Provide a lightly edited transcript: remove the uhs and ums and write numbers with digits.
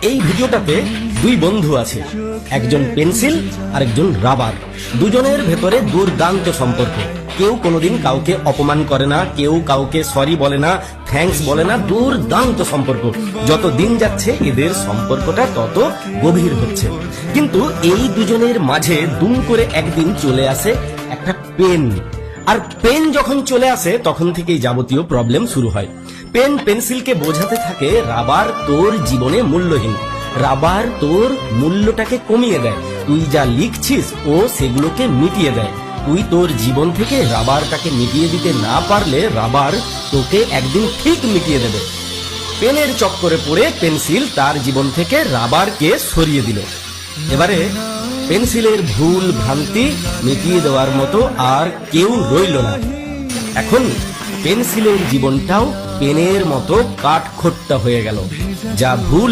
এই ভিডিওটাতে দুই বন্ধু আছে, একজন পেন্সিল আর একজন রাবার। দুজনের ভেতরে দুর্দান্ত সম্পর্ক। কেউ কোনোদিন কাউকে অপমান করে না, কেউ কাউকে সরি বলে না, থ্যাঙ্কস বলে না। দুর্দান্ত সম্পর্ক। যত দিন যাচ্ছে এদের সম্পর্কটা তত গভীর হচ্ছে। কিন্তু এই দুজনের মাঝে দুম করে একদিন চলে আসে একটা পেন। আর পেন যখন চলে আসে তখন থেকেই যাবতীয় প্রবলেম শুরু হয়। পেন পেন্সিলকে বোঝাতে থাকে, রাবার তোর জীবনে মূল্যহীন, রাবার তোর মূল্যটাকে কমিয়ে দেয়। তুই যা লিখছিস ও সেগুলোকে মিটিয়ে দেয়। তুই তোর জীবন থেকে রাবারটাকে মিটিয়ে দিতে না পারলে রাবার তোকে একদিন ঠিক মিটিয়ে দেবে। পেনের চক্করে পড়ে পেন্সিল তার জীবন থেকে রাবারকে সরিয়ে দিল। এবারে পেন্সিলের ভুল ভ্রান্তি মিটিয়ে দেওয়ার মতো আর কেউ রইল না। এখন পেন্সিলের জীবনটাও পেনের মতো কাঠখোট্টা হয়ে গেল। যা ভুল